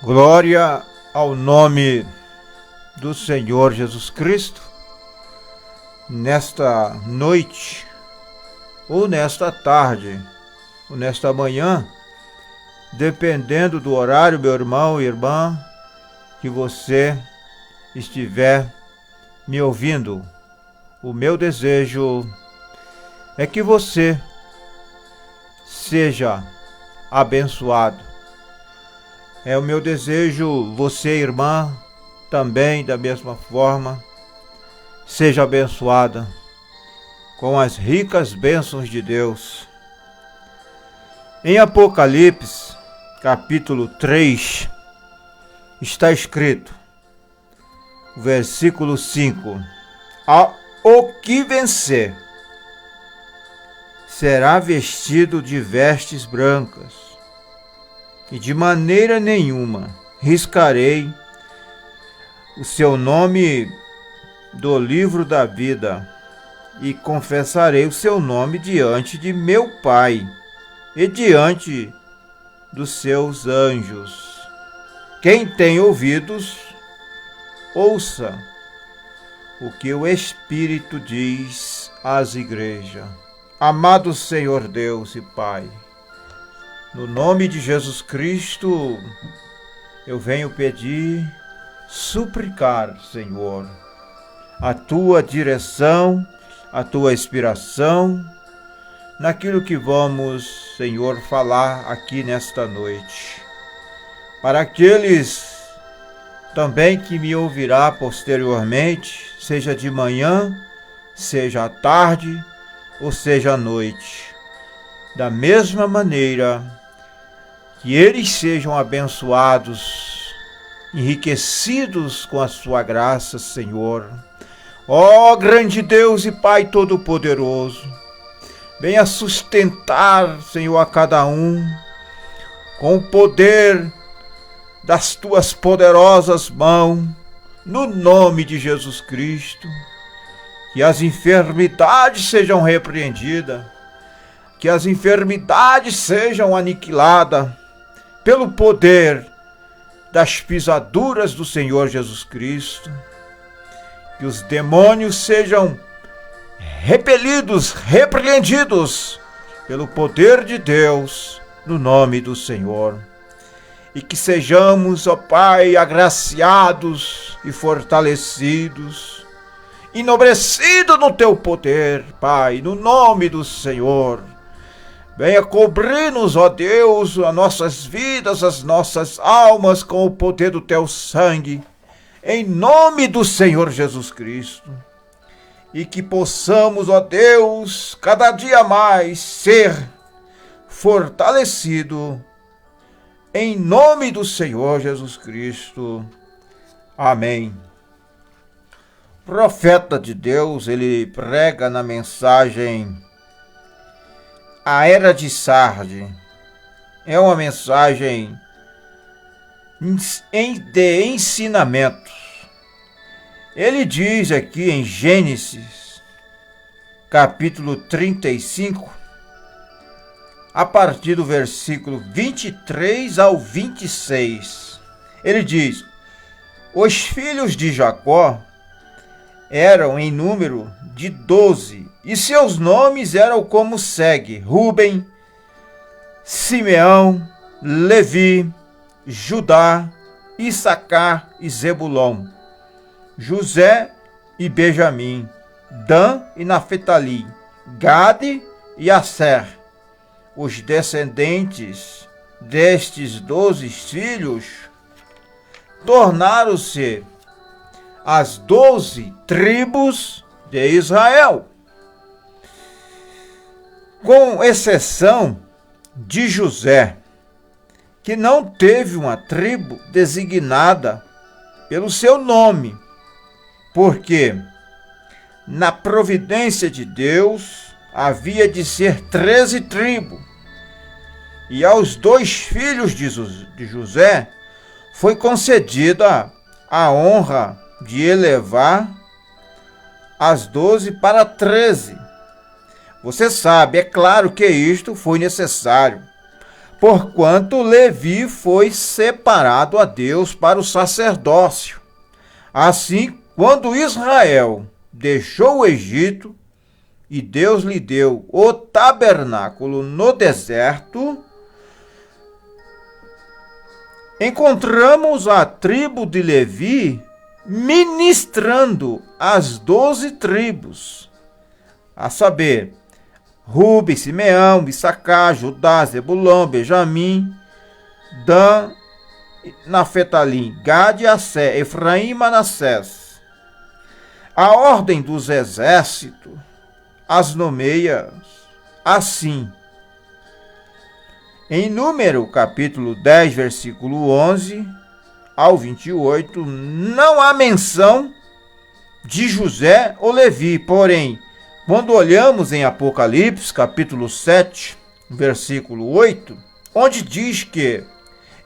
Glória ao nome do Senhor Jesus Cristo. Nesta noite, ou nesta tarde, ou nesta manhã, dependendo do horário, meu irmão e irmã, que você estiver me ouvindo, o meu desejo é que você seja abençoado. É o meu desejo, você, irmã, também da mesma forma, seja abençoada com as ricas bênçãos de Deus. Em Apocalipse, capítulo 3, está escrito, versículo 5, o que vencer será vestido de vestes brancas, e de maneira nenhuma riscarei o seu nome do livro da vida, e confessarei o seu nome diante de meu Pai e diante dos seus anjos. Quem tem ouvidos, ouça o que o Espírito diz às igrejas. Amado Senhor Deus e Pai, no nome de Jesus Cristo, eu venho pedir, suplicar, Senhor, a Tua direção, a Tua inspiração, naquilo que vamos, Senhor, falar aqui nesta noite. Para aqueles também que me ouvirá posteriormente, seja de manhã, seja à tarde, ou seja à noite. Da mesma maneira, que eles sejam abençoados, enriquecidos com a sua graça, Senhor. Ó grande Deus e Pai Todo-Poderoso, venha sustentar, Senhor, a cada um com o poder das Tuas poderosas mãos, no nome de Jesus Cristo. Que as enfermidades sejam repreendidas, que as enfermidades sejam aniquiladas pelo poder das pisaduras do Senhor Jesus Cristo, que os demônios sejam repelidos, repreendidos pelo poder de Deus, no nome do Senhor, e que sejamos, ó Pai, agraciados e fortalecidos, enobrecidos no Teu poder, Pai, no nome do Senhor. Venha cobrir-nos, ó Deus, as nossas vidas, as nossas almas com o poder do Teu sangue, em nome do Senhor Jesus Cristo. E que possamos, ó Deus, cada dia mais ser fortalecido, em nome do Senhor Jesus Cristo. Amém. O profeta de Deus, ele prega na mensagem A Era de Sardes. É uma mensagem de ensinamentos. Ele diz aqui em Gênesis, capítulo 35, a partir do versículo 23 ao 26. Ele diz: os filhos de Jacó eram em número de 12, e seus nomes eram como segue: Rúben, Simeão, Levi, Judá, Issacar e Zebulon, José e Benjamim, Dan e Naphtali, Gade e Asser. Os descendentes destes 12 filhos tornaram-se as 12 tribos de Israel, com exceção de José, que não teve uma tribo designada pelo seu nome, porque na providência de Deus havia de ser 13 tribos, e aos 2 filhos de José foi concedida a honra de elevar as 12 para 13. Você sabe, é claro que isto foi necessário porquanto Levi foi separado a Deus para o sacerdócio. Assim, quando Israel deixou o Egito, e Deus lhe deu o tabernáculo no deserto, encontramos a tribo de Levi ministrando as 12 tribos, a saber, Rúben, Simeão, Issacar, Judá, Zebulão, Benjamim, Dan, Naftali, Gade, Assé, Efraim e Manassés. A ordem dos exércitos as nomeia assim. Em Número, capítulo 10, versículo 11 ao 28, não há menção de José ou Levi, porém, quando olhamos em Apocalipse, capítulo 7, versículo 8, onde diz que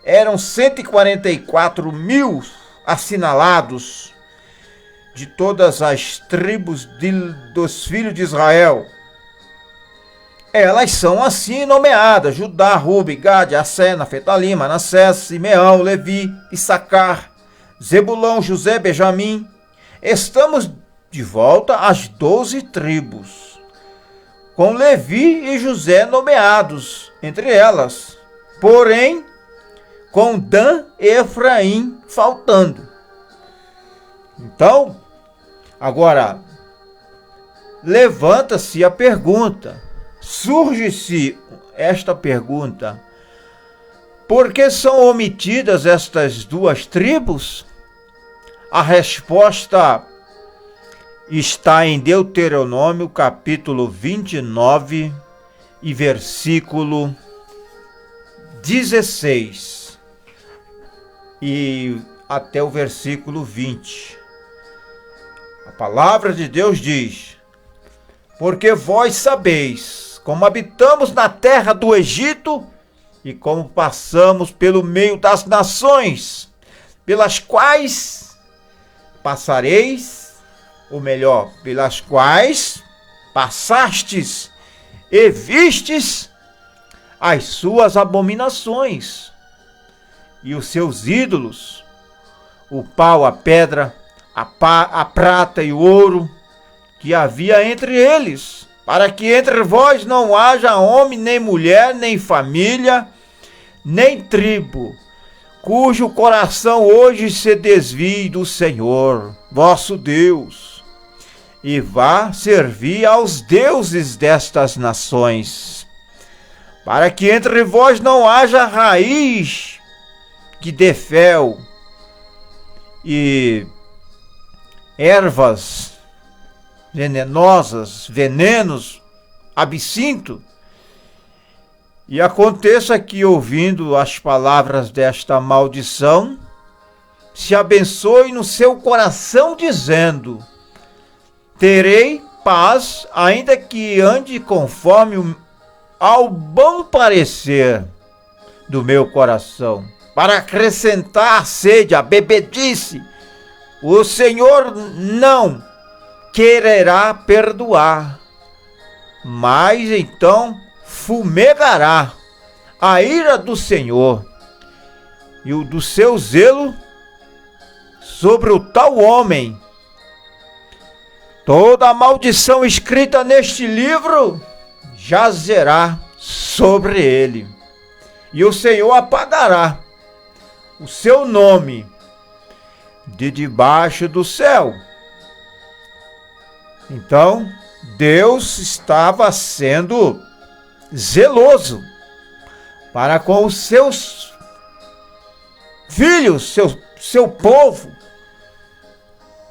eram 144 mil assinalados de todas as tribos dos filhos de Israel. Elas são assim nomeadas: Judá, Rúben, Gade, Assé, Naftali, Manassés, Simeão, Levi, Issacar, Zebulão, José, Benjamim. Estamos de volta às 12 tribos, com Levi e José nomeados entre elas, porém com Dan e Efraim faltando. Então, agora, levanta-se a pergunta, surge-se esta pergunta: por que são omitidas estas duas tribos? A resposta está em Deuteronômio, capítulo 29 e versículo 16 e até o versículo 20. A palavra de Deus diz: porque vós sabeis como habitamos na terra do Egito e como passamos pelo meio das nações, pelas quais passareis, ou melhor, pelas quais passastes e vistes as suas abominações e os seus ídolos, o pau, a pedra, a prata e o ouro que havia entre eles, para que entre vós não haja homem, nem mulher, nem família, nem tribo, cujo coração hoje se desvie do Senhor, vosso Deus, e vá servir aos deuses destas nações, para que entre vós não haja raiz que dê fel e ervas venenosas, venenos, absinto. E aconteça que, ouvindo as palavras desta maldição, se abençoe no seu coração, dizendo: terei paz, ainda que ande conforme ao bom parecer do meu coração, para acrescentar a sede, a bebedice. O Senhor não quererá perdoar, mas então fumegará a ira do Senhor e o do seu zelo sobre o tal homem. Toda a maldição escrita neste livro jazerá sobre ele, e o Senhor apagará o seu nome de debaixo do céu. Então, Deus estava sendo zeloso para com os seus filhos, seu povo.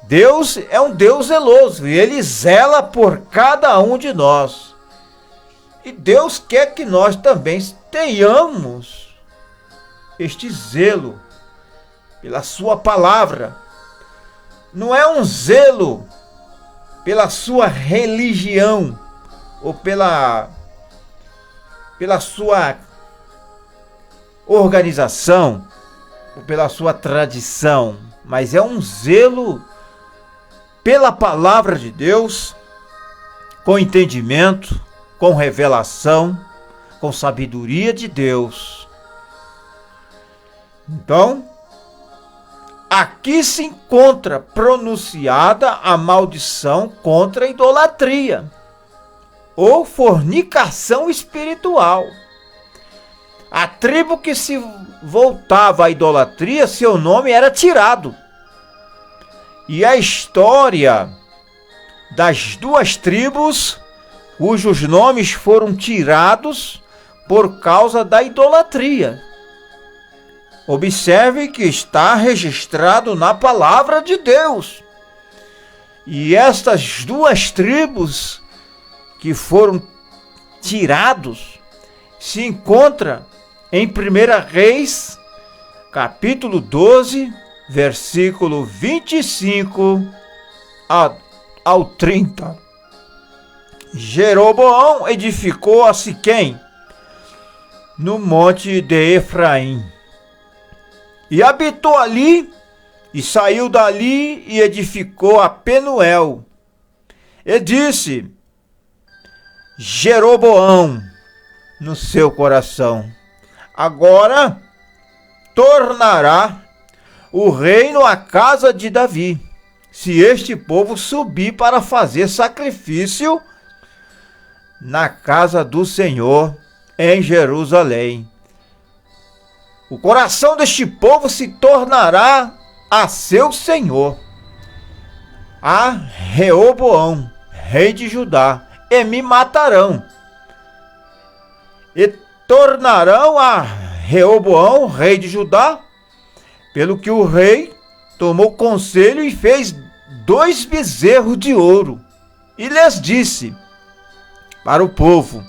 Deus é um Deus zeloso e Ele zela por cada um de nós. E Deus quer que nós também tenhamos este zelo pela sua palavra. Não é um zelo pela sua religião ou pela sua organização ou pela sua tradição, mas é um zelo pela palavra de Deus, com entendimento, com revelação, com sabedoria de Deus. Então, aqui se encontra pronunciada a maldição contra a idolatria ou fornicação espiritual. A tribo que se voltava à idolatria, seu nome era tirado. E a história das duas tribos, cujos nomes foram tirados por causa da idolatria. Observe que está registrado na palavra de Deus. E estas duas tribos que foram tirados se encontram em 1 Reis, capítulo 12, versículo 25 ao 30. Jeroboão edificou a Siquém, no monte de Efraim, e habitou ali, e saiu dali e edificou a Penuel. E disse Jeroboão no seu coração: agora tornará o reino à casa de Davi, se este povo subir para fazer sacrifício na casa do Senhor em Jerusalém. O coração deste povo se tornará a seu senhor, a Reoboão, rei de Judá, e me matarão. E tornarão a Reoboão, rei de Judá, pelo que o rei tomou conselho e fez 2 bezerros de ouro, e lhes disse para o povo: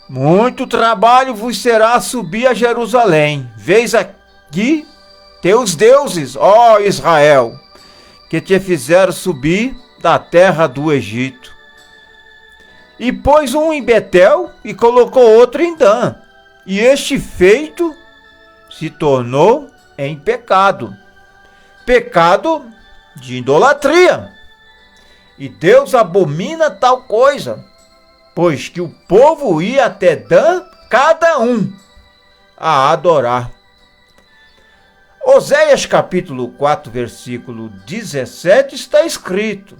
muito trabalho vos será subir a Jerusalém. Vês aqui teus deuses, ó Israel, que te fizeram subir da terra do Egito. E pôs um em Betel e colocou outro em Dan. E este feito se tornou em pecado. Pecado de idolatria. E Deus abomina tal coisa, pois que o povo ia até Dan, cada um, a adorar. Oséias capítulo 4, versículo 17, está escrito: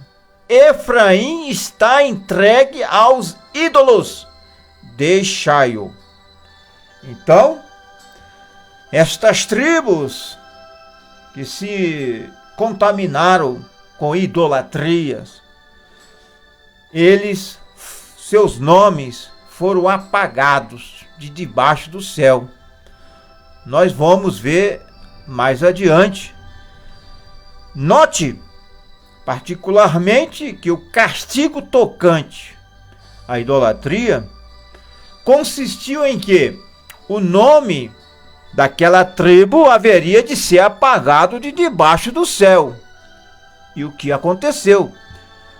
Efraim está entregue aos ídolos, deixai-o. Então, estas tribos que se contaminaram com idolatrias, seus nomes foram apagados de debaixo do céu. Nós vamos ver mais adiante. Note, particularmente, que o castigo tocante à idolatria consistiu em que o nome daquela tribo haveria de ser apagado de debaixo do céu. E o que aconteceu?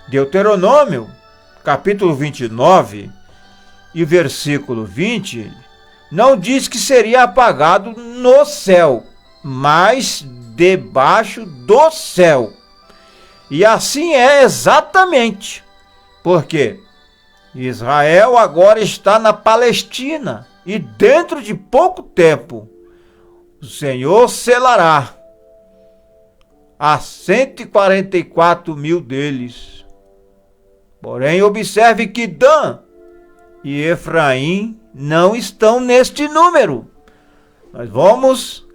Deuteronômio capítulo 29 e versículo 20, não diz que seria apagado no céu, mas debaixo do céu. E assim é exatamente, porque Israel agora está na Palestina e dentro de pouco tempo o Senhor selará a 144 mil deles. Porém, observe que Dan e Efraim não estão neste número. Nós vamos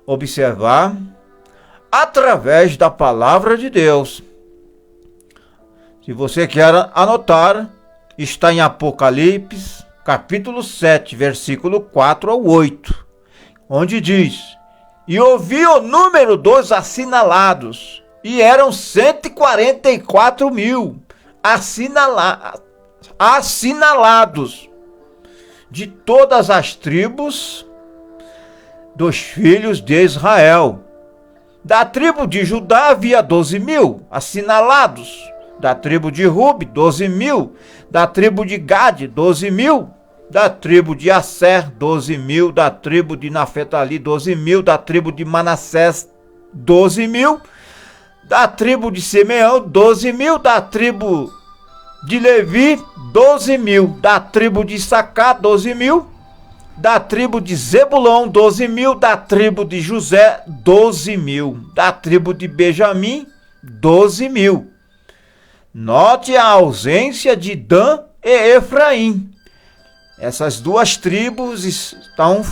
observar através da palavra de Deus. Se você quer anotar, está em Apocalipse, capítulo 7, versículo 4 ao 8, onde diz: e ouvi o número dos assinalados, e eram 144 mil. Assinalados de todas as tribos dos filhos de Israel. Da tribo de Judá havia 12 mil assinalados, da tribo de Rube 12 mil, da tribo de Gade 12 mil, da tribo de Asser 12 mil, da tribo de Naphtali 12 mil, da tribo de Manassés 12 mil, da tribo de Simeão 12 mil, da tribo de Levi 12 mil, da tribo de Issacar 12 mil, Da tribo de Zebulão, 12.000. Da tribo de José, 12.000. Da tribo de Benjamim, 12.000. Note a ausência de Dan e Efraim. Essas duas tribos estão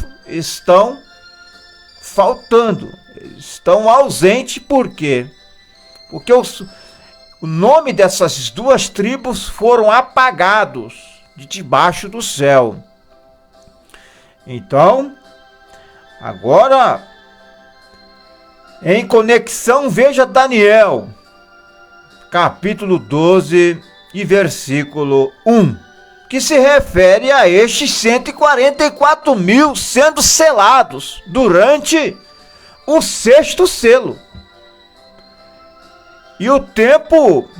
faltando, estão ausentes. Por quê? Porque o nome dessas duas tribos foram apagados de debaixo do céu. Então, agora, em conexão, veja Daniel, capítulo 12 e versículo 1, que se refere a estes 144.000 sendo selados durante o sexto selo. E o tempo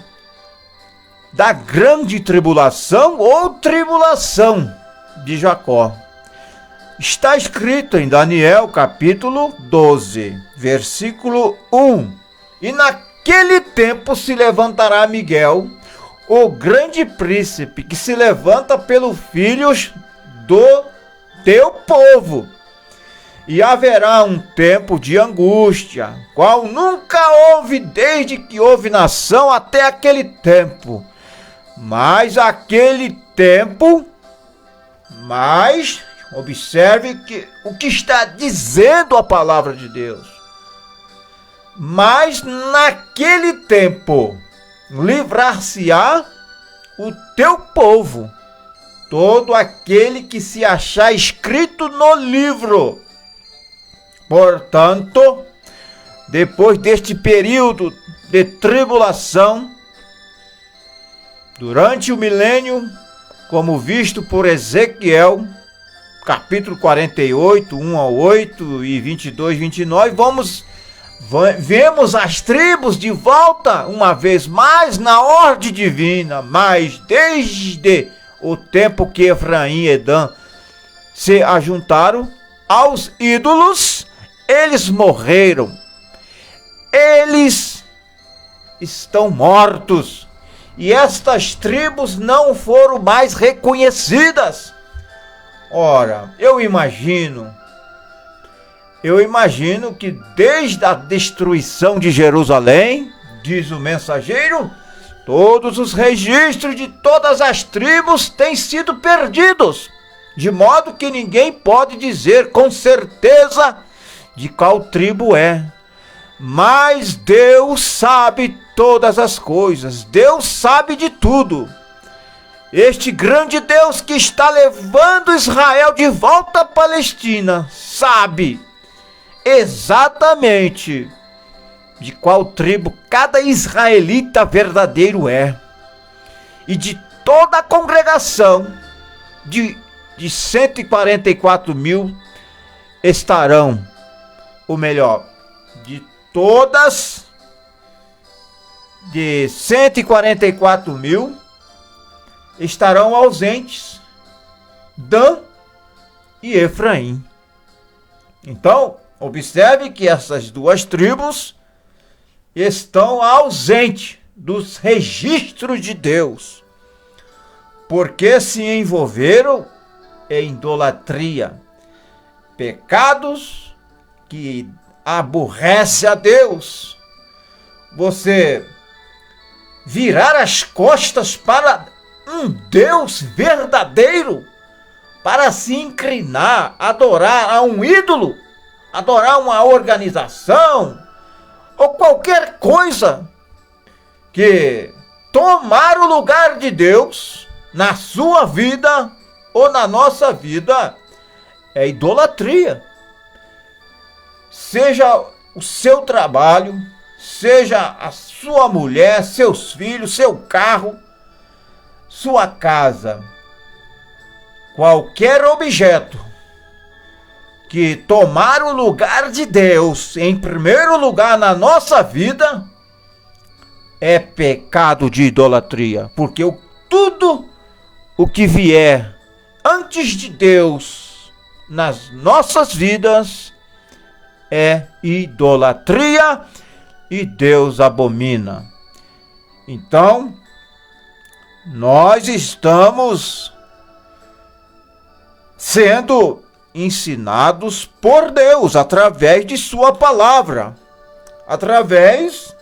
da grande tribulação ou tribulação de Jacó está escrito em Daniel capítulo 12, versículo 1. E naquele tempo se levantará Miguel, o grande príncipe, que se levanta pelos filhos do teu povo. E haverá um tempo de angústia, qual nunca houve desde que houve nação até aquele tempo. Mas observe o que está dizendo a palavra de Deus. Mas naquele tempo livrar-se-á o teu povo, todo aquele que se achar escrito no livro. Portanto, depois deste período de tribulação, durante o milênio, como visto por Ezequiel, capítulo 48, 1 ao 8 e 22, 29, vemos as tribos de volta, uma vez mais, na ordem divina, mas desde o tempo que Efraim e Dan se ajuntaram aos ídolos, eles morreram. Eles estão mortos. E estas tribos não foram mais reconhecidas. Ora, eu imagino que desde a destruição de Jerusalém, diz o mensageiro, todos os registros de todas as tribos têm sido perdidos, de modo que ninguém pode dizer com certeza de qual tribo é. Mas Deus sabe todas as coisas, Deus sabe de tudo. Este grande Deus que está levando Israel de volta à Palestina sabe exatamente de qual tribo cada israelita verdadeiro é. E de toda a congregação de 144.000 estarão, ou melhor, de 144.000 estarão ausentes Dan e Efraim. Então, observe que essas duas tribos estão ausentes dos registros de Deus, porque se envolveram em idolatria, pecados que aborrece a Deus. Você virar as costas para um Deus verdadeiro, para se inclinar, adorar a um ídolo, adorar uma organização, ou qualquer coisa que tomar o lugar de Deus na sua vida ou na nossa vida, é idolatria. Seja o seu trabalho, seja a sua mulher, seus filhos, seu carro, sua casa, qualquer objeto que tomar o lugar de Deus em primeiro lugar na nossa vida é pecado de idolatria, porque tudo o que vier antes de Deus nas nossas vidas é idolatria e Deus abomina. Então, nós estamos sendo ensinados por Deus através de sua palavra, através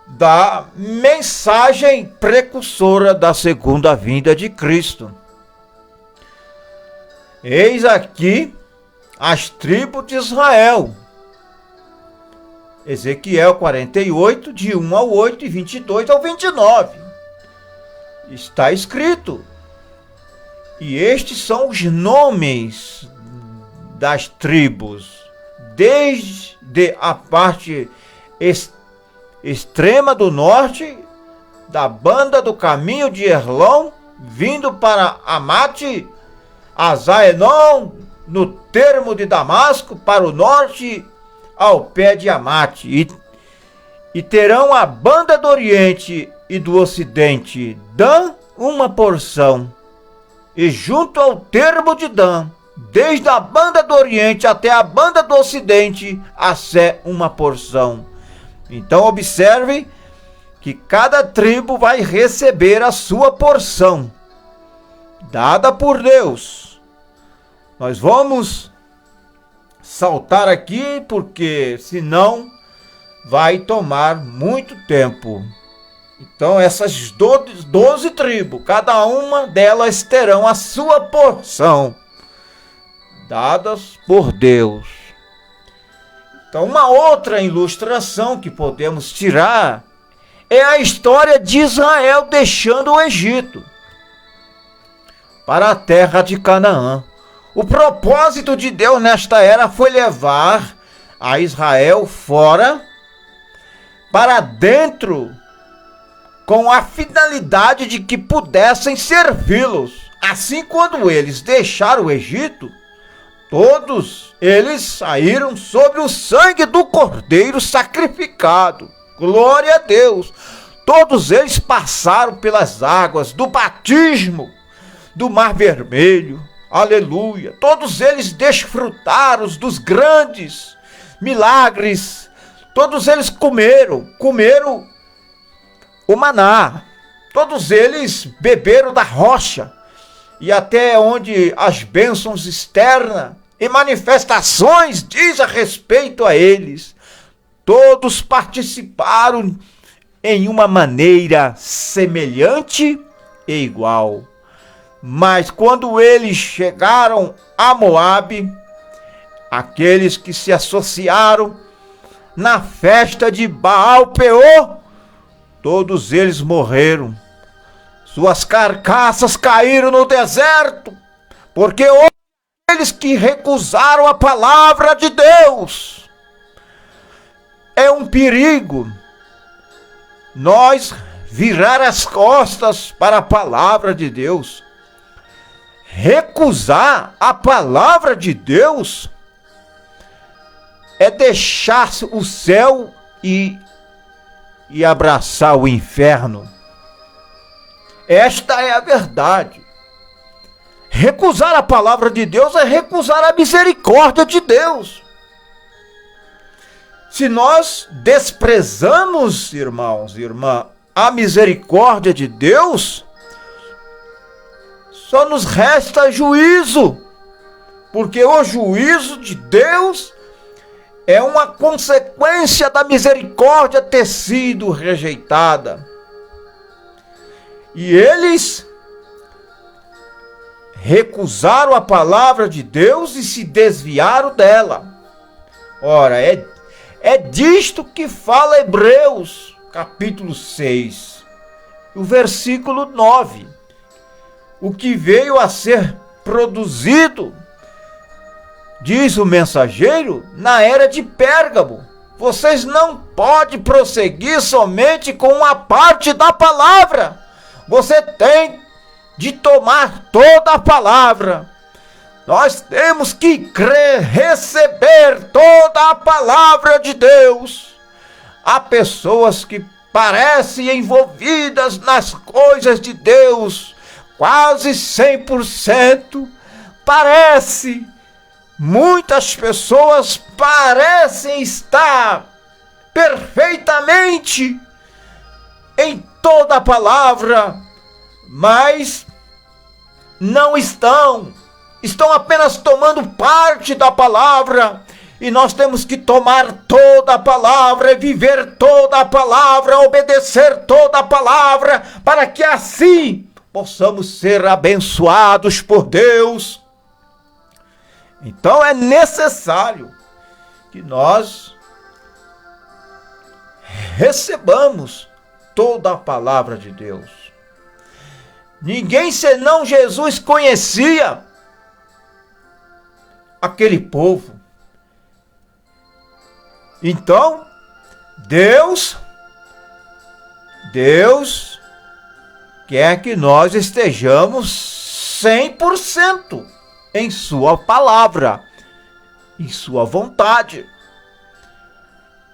da mensagem precursora da segunda vinda de Cristo. Eis aqui as tribos de Israel. Ezequiel 48, de 1 ao 8 e 22 ao 29. Está escrito. E estes são os nomes das tribos, desde a parte extrema do norte, da banda do caminho de Erlon, vindo para Amate, Azaenon, no termo de Damasco, para o norte, ao pé de Amate. E terão a banda do oriente e do ocidente, Dan, uma porção. E junto ao termo de Dan, desde a banda do oriente até a banda do ocidente, a Sé, uma porção. Então observe que cada tribo vai receber a sua porção, dada por Deus. Nós vamos saltar aqui, porque senão vai tomar muito tempo. Então essas 12 tribos, cada uma delas terão a sua porção, dadas por Deus. Então uma outra ilustração que podemos tirar é a história de Israel deixando o Egito para a terra de Canaã. O propósito de Deus nesta era foi levar a Israel fora para dentro, com a finalidade de que pudessem servi-los. Assim, quando eles deixaram o Egito, todos eles saíram sobre o sangue do Cordeiro sacrificado. Glória a Deus! Todos eles passaram pelas águas do batismo do Mar Vermelho. Aleluia! Todos eles desfrutaram dos grandes milagres. Todos eles comeram o maná. Todos eles beberam da rocha, e até onde as bênçãos externas e manifestações diz a respeito a eles, todos participaram em uma maneira semelhante e igual. Mas quando eles chegaram a Moabe, aqueles que se associaram na festa de Baal Peor, todos eles morreram. Suas carcaças caíram no deserto, porque aqueles que recusaram a palavra de Deus. É um perigo nós virar as costas para a palavra de Deus. Recusar a palavra de Deus é deixar o céu e abraçar o inferno. Esta é a verdade. Recusar a palavra de Deus é recusar a misericórdia de Deus. Se nós desprezamos, irmãos e irmãs, a misericórdia de Deus, só nos resta juízo, porque o juízo de Deus é uma consequência da misericórdia ter sido rejeitada. E eles recusaram a palavra de Deus e se desviaram dela. Ora, é disto que fala Hebreus, capítulo 6, o versículo 9. O que veio a ser produzido, diz o mensageiro, na era de Pérgamo. Vocês não podem prosseguir somente com uma parte da palavra. Você tem de tomar toda a palavra. Nós temos que crer, receber toda a palavra de Deus. Há pessoas que parecem envolvidas nas coisas de Deus, quase 100%. Muitas pessoas parecem estar perfeitamente em toda a palavra, mas não estão. estão apenas tomando parte da palavra, e nós temos que tomar toda a palavra, viver toda a palavra, obedecer toda a palavra, para que assim possamos ser abençoados por Deus. Então é necessário que nós recebamos toda a palavra de Deus. Ninguém senão Jesus conhecia aquele povo. Então, Deus quer que nós estejamos 100% em sua palavra, em sua vontade.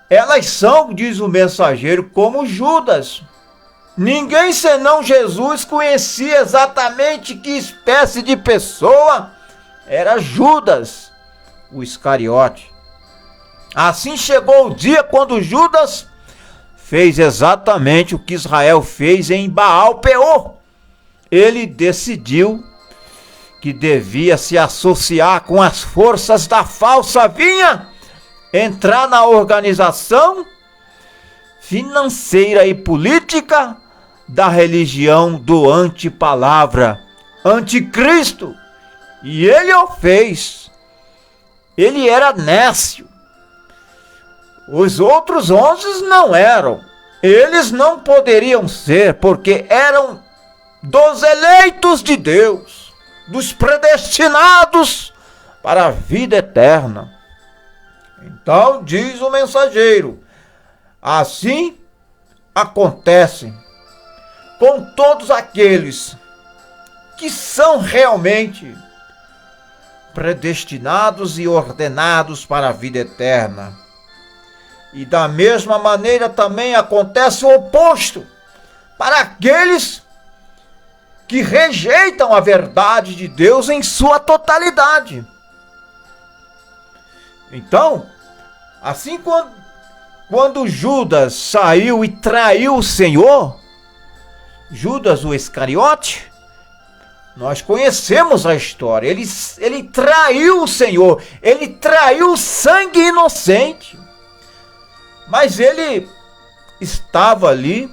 Elas são, diz o mensageiro, como Judas. Ninguém senão Jesus conhecia exatamente que espécie de pessoa era Judas, o Iscariote. Assim chegou o dia quando Judas fez exatamente o que Israel fez em Baal-Peor. Ele decidiu que devia se associar com as forças da falsa vinha, entrar na organização financeira e política da religião do antipalavra, anticristo. E ele o fez. Ele era nécio. Os outros 11 não eram. Eles não poderiam ser, porque eram dos eleitos de Deus, dos predestinados para a vida eterna. Então, diz o mensageiro, assim acontece com todos aqueles que são realmente predestinados e ordenados para a vida eterna. E da mesma maneira também acontece o oposto para aqueles que rejeitam a verdade de Deus em sua totalidade. Então, assim quando Judas saiu e traiu o Senhor, Judas o Iscariote, nós conhecemos a história. Ele traiu o Senhor, ele traiu o sangue inocente. Mas ele estava ali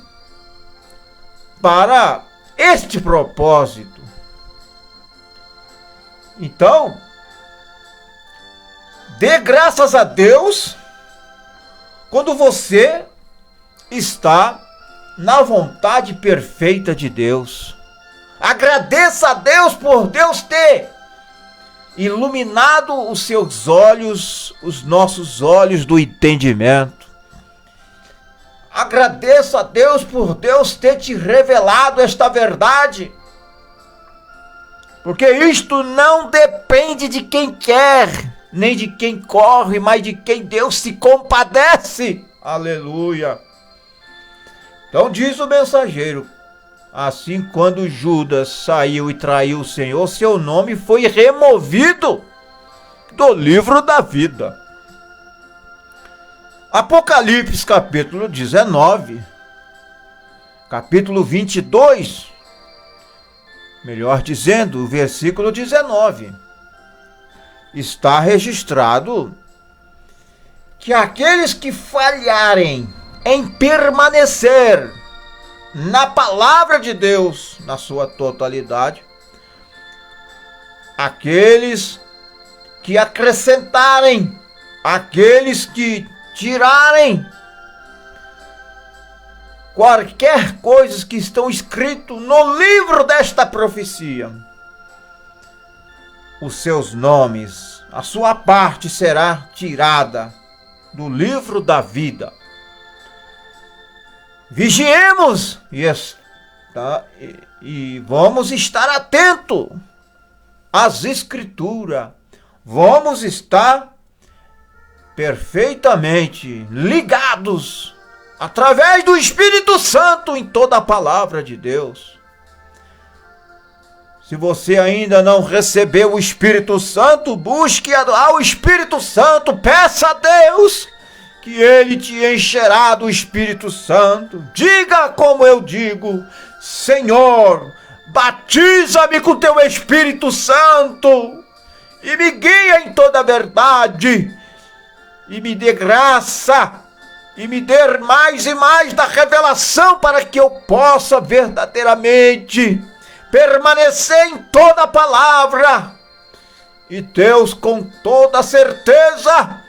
para este propósito. Então, dê graças a Deus quando você está na vontade perfeita de Deus. Agradeça a Deus por Deus ter iluminado os seus olhos, os nossos olhos do entendimento. Agradeça a Deus por Deus ter te revelado esta verdade. Porque isto não depende de quem quer, nem de quem corre, mas de quem Deus se compadece. Aleluia. Então diz o mensageiro, assim quando Judas saiu e traiu o Senhor, seu nome foi removido do livro da vida. Apocalipse capítulo 19, capítulo 22, melhor dizendo, o versículo 19, está registrado que aqueles que falharem em permanecer na palavra de Deus, na sua totalidade, aqueles que acrescentarem, aqueles que tirarem qualquer coisa que estão escrito no livro desta profecia, os seus nomes, a sua parte será tirada do livro da vida. Vigiemos e vamos estar atentos às escrituras, vamos estar perfeitamente ligados através do Espírito Santo em toda a palavra de Deus. Se você ainda não recebeu o Espírito Santo, busque ao Espírito Santo, peça a Deus que Ele te encherá do Espírito Santo. Diga como eu digo, Senhor, batiza-me com teu Espírito Santo. e me guia em toda a verdade, e me dê graça, e me dê mais e mais da revelação para que eu possa verdadeiramente permanecer em toda a palavra. E Deus, com toda certeza,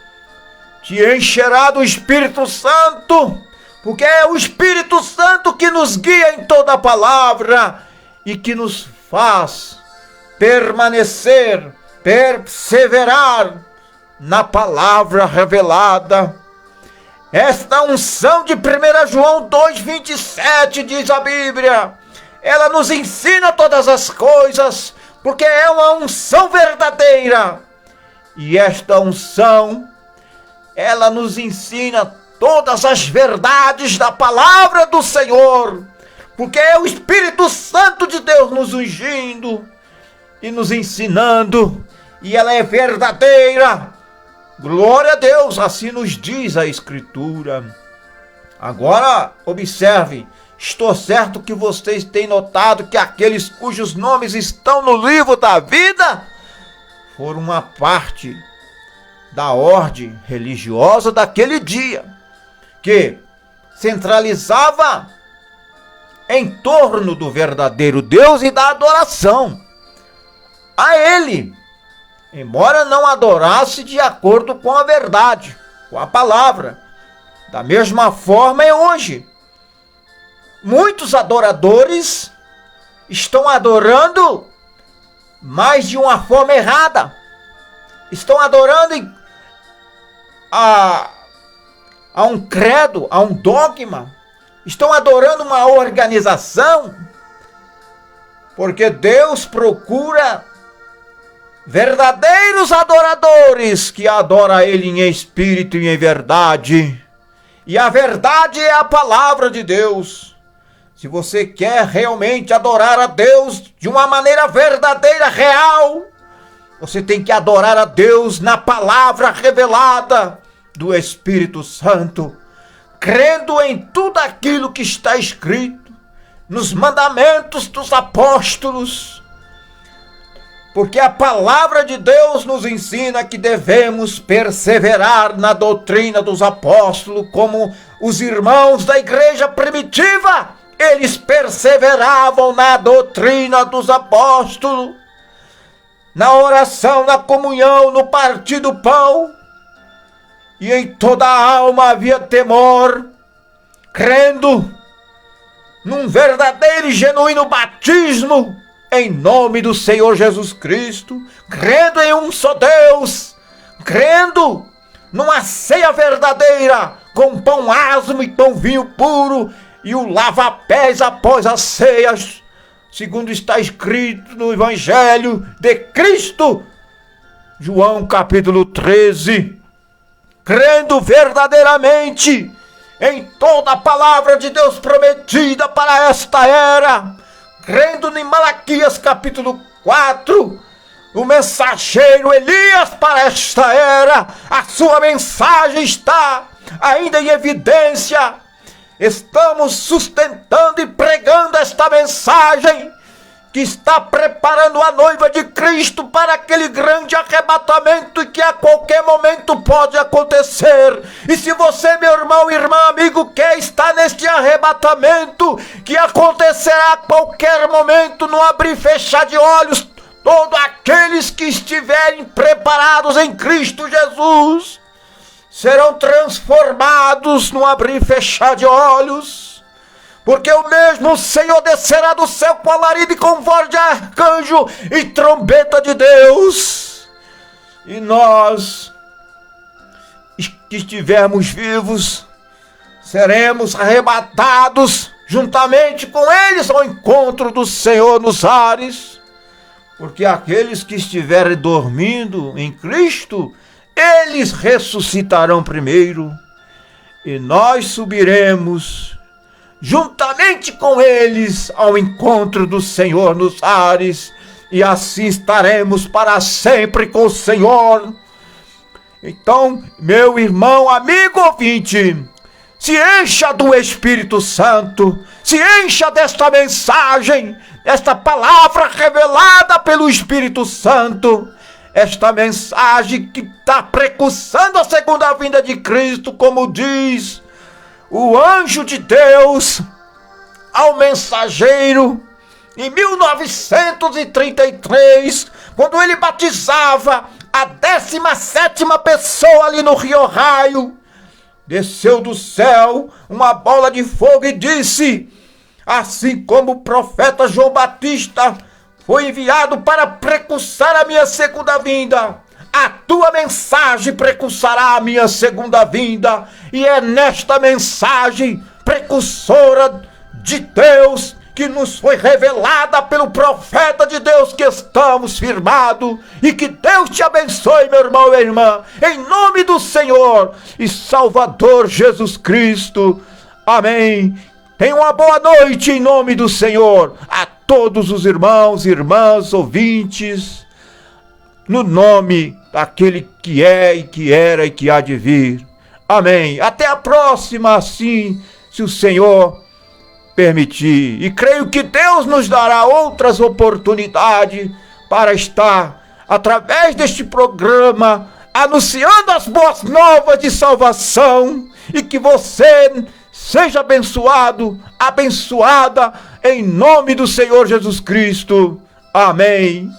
te encherá do Espírito Santo, porque é o Espírito Santo que nos guia em toda a palavra e que nos faz permanecer, perseverar na palavra revelada. Esta unção de 1 João 2,27 diz a Bíblia, ela nos ensina todas as coisas, porque é uma unção verdadeira. E esta unção, ela nos ensina todas as verdades da palavra do Senhor, porque é o Espírito Santo de Deus nos ungindo e nos ensinando, e ela é verdadeira. Glória a Deus, assim nos diz a Escritura. Agora, observe, estou certo que vocês têm notado que aqueles cujos nomes estão no livro da vida foram uma parte da ordem religiosa daquele dia, que centralizava em torno do verdadeiro Deus e da adoração a Ele, embora não adorasse de acordo com a verdade, com a palavra. Da mesma forma é hoje. Muitos adoradores estão adorando, mas de uma forma errada. Estão adorando a um credo, a um dogma. Estão adorando uma organização, porque Deus procura verdadeiros adoradores que adoram a Ele em espírito e em verdade. E a verdade é a palavra de Deus. Se você quer realmente adorar a Deus de uma maneira verdadeira, real, você tem que adorar a Deus na palavra revelada do Espírito Santo, crendo em tudo aquilo que está escrito nos mandamentos dos apóstolos, porque a palavra de Deus nos ensina que devemos perseverar na doutrina dos apóstolos, como os irmãos da igreja primitiva, eles perseveravam na doutrina dos apóstolos, na oração, na comunhão, no partir do pão, e em toda a alma havia temor, crendo num verdadeiro e genuíno batismo, em nome do Senhor Jesus Cristo, crendo em um só Deus, crendo numa ceia verdadeira, com pão asmo e com vinho puro, e o lava-pés após as ceias, segundo está escrito no Evangelho de Cristo, João capítulo 13, crendo verdadeiramente em toda a palavra de Deus prometida para esta era, crendo em Malaquias capítulo 4, o mensageiro Elias para esta era, a sua mensagem está ainda em evidência. Estamos sustentando e pregando esta mensagem que está preparando a noiva de Cristo para aquele grande arrebatamento que a qualquer momento pode acontecer. E se você, meu irmão, irmã, amigo, quer estar neste arrebatamento que acontecerá a qualquer momento, no abrir e fechar de olhos, todos aqueles que estiverem preparados em Cristo Jesus serão transformados no abrir e fechar de olhos, porque o mesmo Senhor descerá do céu com alarido e com voz de arcanjo e trombeta de Deus, e nós que estivermos vivos seremos arrebatados juntamente com eles ao encontro do Senhor nos ares, porque aqueles que estiverem dormindo em Cristo, eles ressuscitarão primeiro, e nós subiremos juntamente com eles ao encontro do Senhor nos ares, e assim estaremos para sempre com o Senhor. Então, meu irmão, amigo ouvinte, se encha do Espírito Santo, se encha desta mensagem, esta palavra revelada pelo Espírito Santo. esta mensagem que está precursando a segunda vinda de Cristo, como diz o anjo de Deus ao mensageiro em 1933, quando ele batizava a 17ª pessoa ali no Rio Raio. Desceu do céu uma bola de fogo e disse: assim como o profeta João Batista foi enviado para precursar a minha segunda vinda, a tua mensagem precursará a minha segunda vinda. E é nesta mensagem precursora de Deus, que nos foi revelada pelo profeta de Deus, que estamos firmados. E que Deus te abençoe, meu irmão e minha irmã, em nome do Senhor e Salvador Jesus Cristo. Amém. Tenha uma boa noite em nome do Senhor a todos os irmãos e irmãs ouvintes, no nome daquele que é e que era e que há de vir. Amém. Até a próxima, assim, se o Senhor permitir. E creio que Deus nos dará outras oportunidades para estar, através deste programa, anunciando as boas novas de salvação, e que você seja abençoado, abençoada, em nome do Senhor Jesus Cristo. Amém.